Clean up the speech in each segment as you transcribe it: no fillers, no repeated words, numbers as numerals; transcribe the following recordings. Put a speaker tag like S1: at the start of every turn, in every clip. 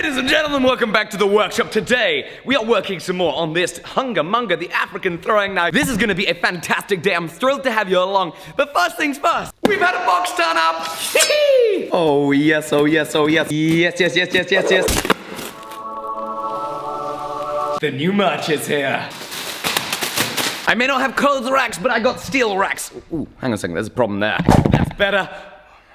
S1: Ladies and gentlemen, welcome back to the workshop. Today, we are working some more on this HUNGA MUNGA, the African throwing knife. This is gonna be a fantastic day. I'm thrilled to have you along. But first things first, we've had a box turn up. Oh yes, oh yes, oh yes. Yes, yes, yes, yes, yes, yes. The new merch is here. I may not have clothes racks, but I got steel racks. Ooh, hang on a second, there's a problem there. That's better.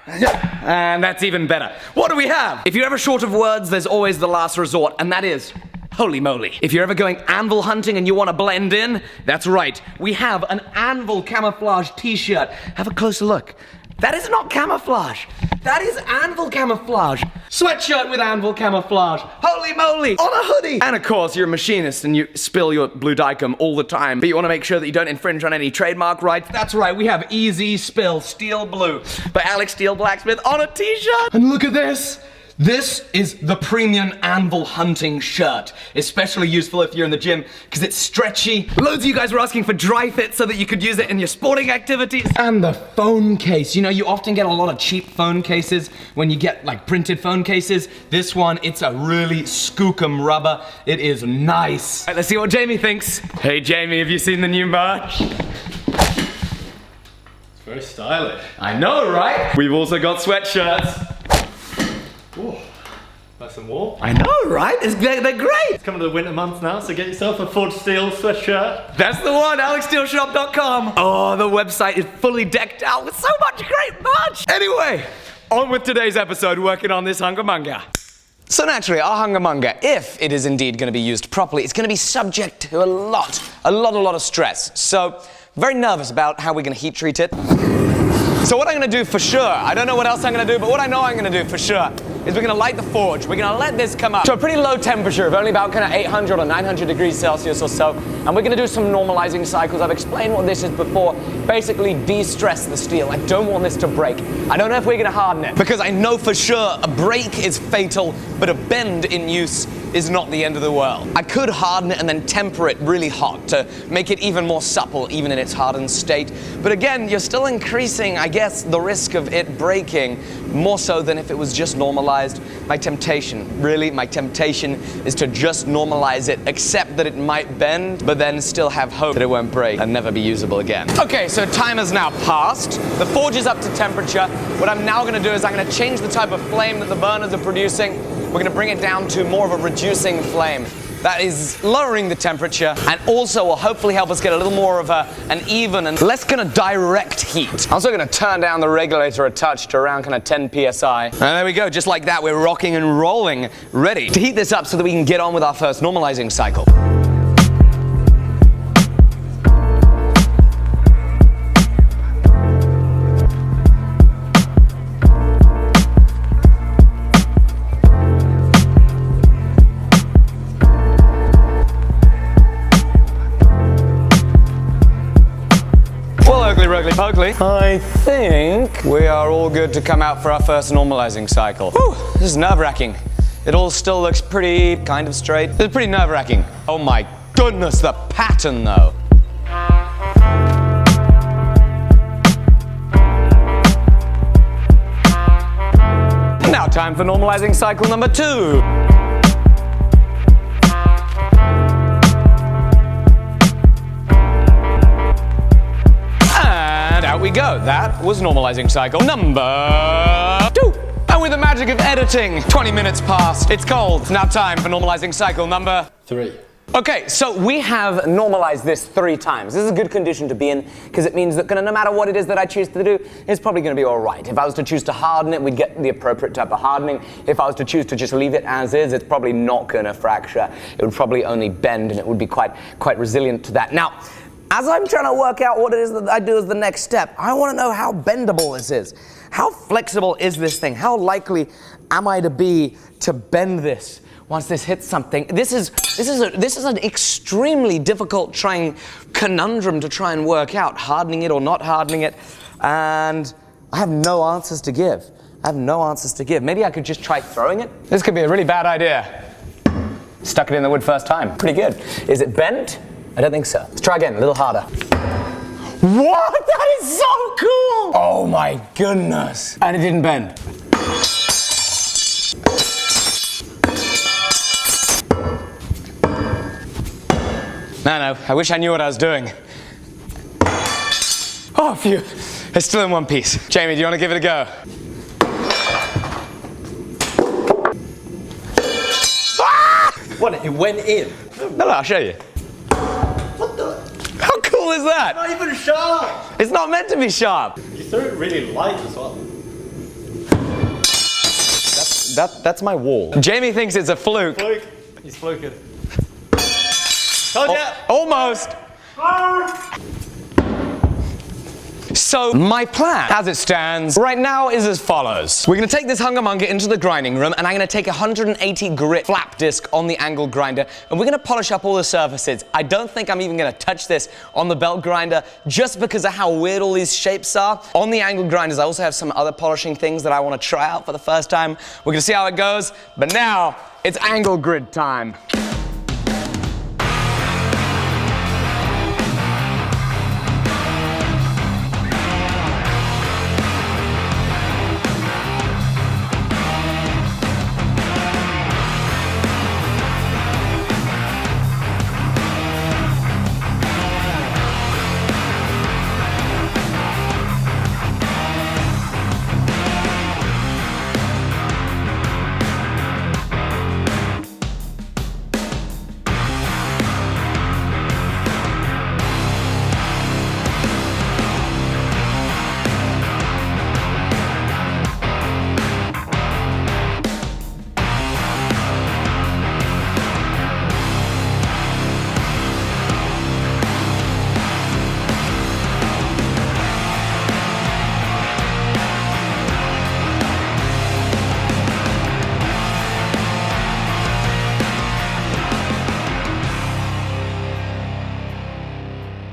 S1: And that's even better. What do we have? If you're ever short of words, there's always the last resort, and that is, holy moly. If you're ever going anvil hunting and you want to blend in, that's right. We have an anvil camouflage t-shirt. Have a closer look. That is not camouflage. That is anvil camouflage. Sweatshirt with anvil camouflage. Holy moly. On a hoodie. And of course, you're a machinist and you spill your blue dicom all the time, but you want to make sure that you don't infringe on any trademark rights. That's right, we have Easy Spill Steel Blue by Alec Steele Blacksmith on a t-shirt. And look at this. This is the premium anvil hunting shirt, especially useful if you're in the gym because it's stretchy. Loads of you guys were asking for dry fit so that you could use it in your sporting activities. And the phone case. You know, you often get a lot of cheap phone cases when you get like printed phone cases. This one, it's a really skookum rubber. It is nice. All right, let's see what Jamie thinks. Hey Jamie, have you seen the new merch?
S2: It's very stylish.
S1: I know, right? We've also got sweatshirts.
S2: Ooh, nice and warm.
S1: I know, right? They're great.
S2: It's coming to the winter months now, so get yourself a Forged Steel sweatshirt.
S1: That's the one, alecsteelshop.com. Oh, the website is fully decked out with so much great merch. Anyway, on with today's episode, working on this HUNGA MUNGA. So naturally, our HUNGA MUNGA, if it is indeed going to be used properly, it's going to be subject to a lot of stress. So, very nervous about how we're going to heat treat it. So what I'm going to do for sure, I don't know what else I'm going to do, but what I know I'm going to do for sure is we're going to light the forge. We're going to let this come up to a pretty low temperature of only about kind of 800 or 900 degrees Celsius or so. And we're going to do some normalizing cycles. I've explained what this is before. Basically de-stress the steel. I don't want this to break. I don't know if we're going to harden it because I know for sure a break is fatal, but a bend in use is not the end of the world. I could harden it and then temper it really hot to make it even more supple, even in its hardened state. But again, you're still increasing, I guess, the risk of it breaking more so than if it was just normalized. My temptation is to just normalize it, accept that it might bend, but then still have hope that it won't break and never be usable again. Okay, so time has now passed. The forge is up to temperature. What I'm now gonna do is I'm gonna change the type of flame that the burners are producing. We're gonna bring it down to more of a reducing flame. That is lowering the temperature and also will hopefully help us get a little more of an even and less kind of direct heat. I'm also going to turn down the regulator a touch to around kind of 10 psi. And there we go, just like that, we're rocking and rolling, ready to heat this up so that we can get on with our first normalizing cycle. Pokely. I think we are all good to come out for our first normalizing cycle. Whew, this is nerve-wracking. It all still looks pretty kind of straight. It's pretty nerve-wracking. Oh my goodness, the pattern though. Now time for normalizing cycle number 2. We go. That was normalizing cycle number 2. And with the magic of editing, 20 minutes passed. It's cold. It's now time for normalizing cycle number
S2: 3.
S1: Okay, so we have normalized this 3 times. This is a good condition to be in because it means that no matter what it is that I choose to do, it's probably going to be all right. If I was to choose to harden it, we'd get the appropriate type of hardening. If I was to choose to just leave it as is, it's probably not going to fracture. It would probably only bend and it would be quite resilient to that. Now, as I'm trying to work out what it is that I do as the next step, I want to know how bendable this is. How flexible is this thing? How likely am I to be to bend this once this hits something? This is an extremely difficult conundrum to try and work out, hardening it or not hardening it, and I have no answers to give. Maybe I could just try throwing it? This could be a really bad idea. Stuck it in the wood first time. Pretty good. Is it bent? I don't think so. Let's try again, a little harder. What? That is so cool! Oh my goodness. And it didn't bend. No, I wish I knew what I was doing. Oh, phew. It's still in one piece. Jamie, do you want to give it a go?
S2: What, it went in?
S1: No, I'll show you.
S2: What the?
S1: How cool is that?
S2: Not even sharp!
S1: It's not meant to be sharp.
S2: You threw it really light as well.
S1: That's my wall. Jamie thinks it's a fluke.
S2: Fluke. He's fluking. Told ya!
S1: Almost. So my plan, as it stands right now, is as follows. We're going to take this HUNGA MUNGA into the grinding room, and I'm going to take a 180 grit flap disc on the angle grinder, and we're going to polish up all the surfaces. I don't think I'm even going to touch this on the belt grinder, just because of how weird all these shapes are. On the angle grinders, I also have some other polishing things that I want to try out for the first time. We're going to see how it goes, but now it's angle grid time.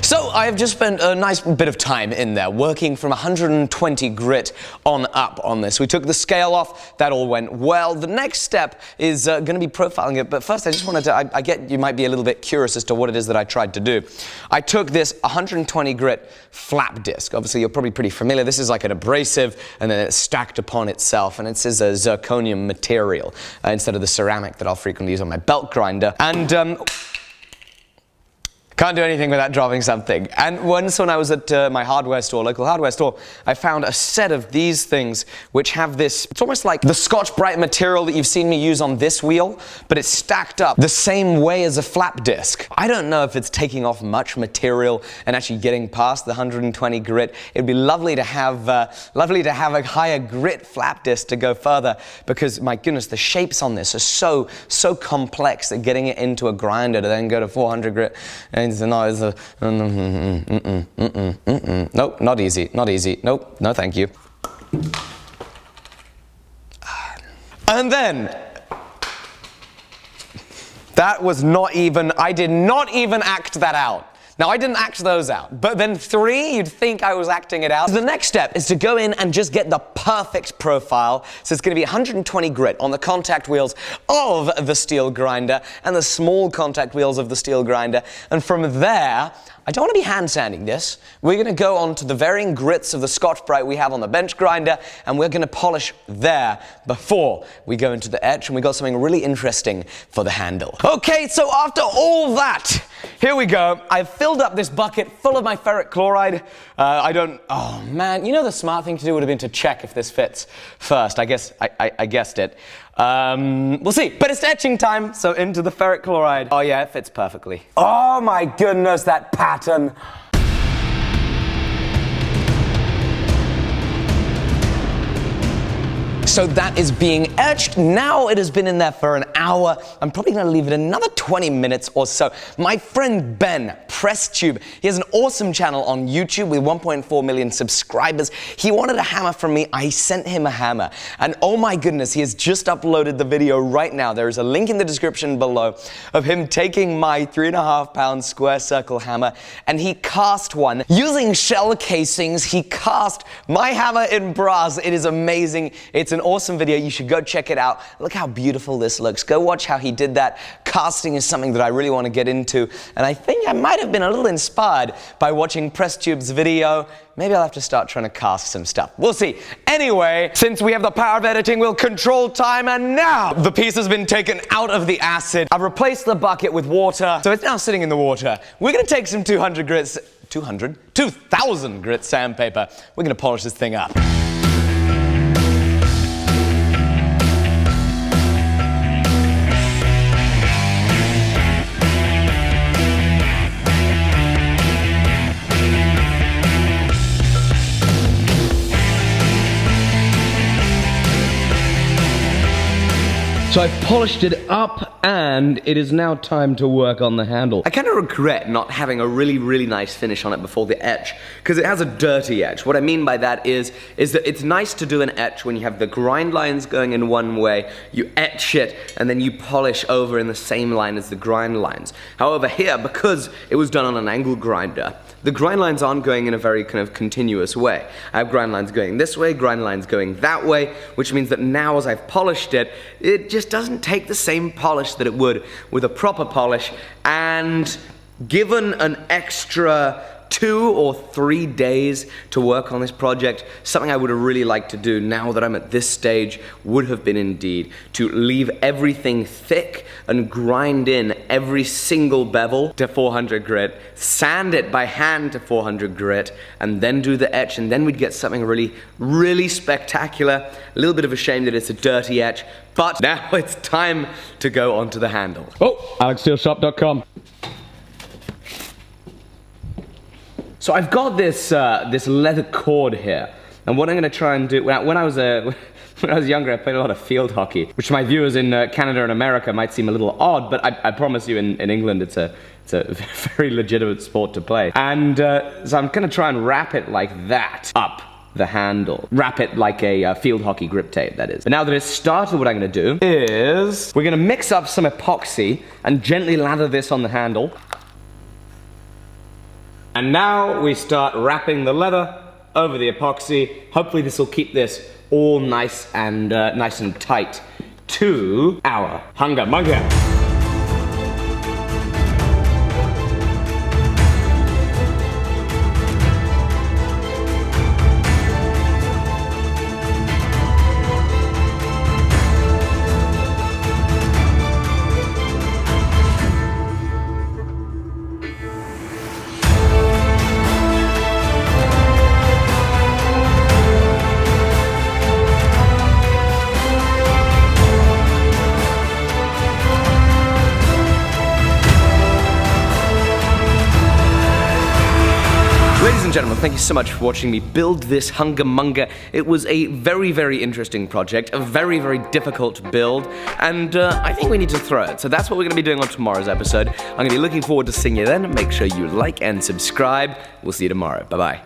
S1: So I have just spent a nice bit of time in there working from 120 grit on up on this. We took the scale off, that all went well. The next step is going to be profiling it, but first I just wanted to, I get you might be a little bit curious as to what it is that I tried to do. I took this 120 grit flap disc. Obviously you're probably pretty familiar. This is like an abrasive and then it's stacked upon itself, and it is a zirconium material instead of the ceramic that I'll frequently use on my belt grinder. And can't do anything without dropping something. And once when I was at my hardware store, local hardware store, I found a set of these things which have this, it's almost like the Scotch-Brite material that you've seen me use on this wheel, but it's stacked up the same way as a flap disc. I don't know if it's taking off much material and actually getting past the 120 grit. It'd be lovely to have a higher grit flap disc to go further, because my goodness, the shapes on this are so complex that getting it into a grinder to then go to 400 grit, nope, not easy, not easy, nope, no thank you. And then, that was not even, I did not even act that out. Now, I didn't act those out, but then 3, you'd think I was acting it out. The next step is to go in and just get the perfect profile. So it's going to be 120 grit on the contact wheels of the steel grinder and the small contact wheels of the steel grinder. And from there, I don't want to be hand sanding this. We're going to go on to the varying grits of the Scotch-Brite we have on the bench grinder, and we're going to polish there before we go into the etch, and we got something really interesting for the handle. Okay, so after all that, here we go. I've filled up this bucket full of my ferric chloride. Oh man, you know the smart thing to do would have been to check if this fits first. I guess I guessed it. We'll see. But it's etching time, so into the ferric chloride. Oh yeah, it fits perfectly. Oh my goodness, that pattern. So that is being etched. Now it has been in there for an hour. I'm probably going to leave it another 20 minutes or so. My friend Ben, PressTube, he has an awesome channel on YouTube with 1.4 million subscribers. He wanted a hammer from me. I sent him a hammer. And oh my goodness, he has just uploaded the video right now. There is a link in the description below of him taking my 3.5 pound square circle hammer, and he cast one. Using shell casings, he cast my hammer in brass. It is amazing. It's an awesome video. You should go check it out. Look how beautiful this looks. Go watch how he did that. Casting is something that I really want to get into, and I think I might have been a little inspired by watching PressTube's video. Maybe I'll have to start trying to cast some stuff. We'll see. Anyway, since we have the power of editing, we'll control time, and now the piece has been taken out of the acid. I've replaced the bucket with water, so it's now sitting in the water. We're going to take some 2,000 grit sandpaper. We're going to polish this thing up.
S3: So I've polished it up, and it is now time to work on the handle.
S1: I kind of regret not having a really nice finish on it before the etch, because it has a dirty etch. What I mean by that is that it's nice to do an etch when you have the grind lines going in one way, you etch it, and then you polish over in the same line as the grind lines. However, here, because it was done on an angle grinder, the grind lines aren't going in a very kind of continuous way. I have grind lines going this way, grind lines going that way, which means that now as I've polished it, it just doesn't take the same polish that it would with a proper polish, and given an extra 2 or 3 days to work on this project, something I would have really liked to do now that I'm at this stage would have been indeed to leave everything thick and grind in every single bevel to 400 grit, sand it by hand to 400 grit, and then do the etch, and then we'd get something really spectacular. A little bit of a shame that it's a dirty etch, but now it's time to go onto the handle.
S3: Oh, AlecSteeleShop.com.
S1: So I've got this this leather cord here, and what I'm going to try and do, when I was younger, I played a lot of field hockey, which my viewers in Canada and America might seem a little odd, but I promise you in England it's a very legitimate sport to play. And so I'm going to try and wrap it like that up the handle. Wrap it like a field hockey grip tape, that is. But now that it's started, what I'm going to do is we're going to mix up some epoxy and gently lather this on the handle. And now we start wrapping the leather over the epoxy. Hopefully this will keep this all nice and tight to our HUNGA MUNGA. Ladies and gentlemen, thank you so much for watching me build this HUNGA MUNGA. It was a very interesting project, a very difficult build, and I think we need to throw it. So that's what we're going to be doing on tomorrow's episode. I'm going to be looking forward to seeing you then. Make sure you like and subscribe. We'll see you tomorrow. Bye-bye.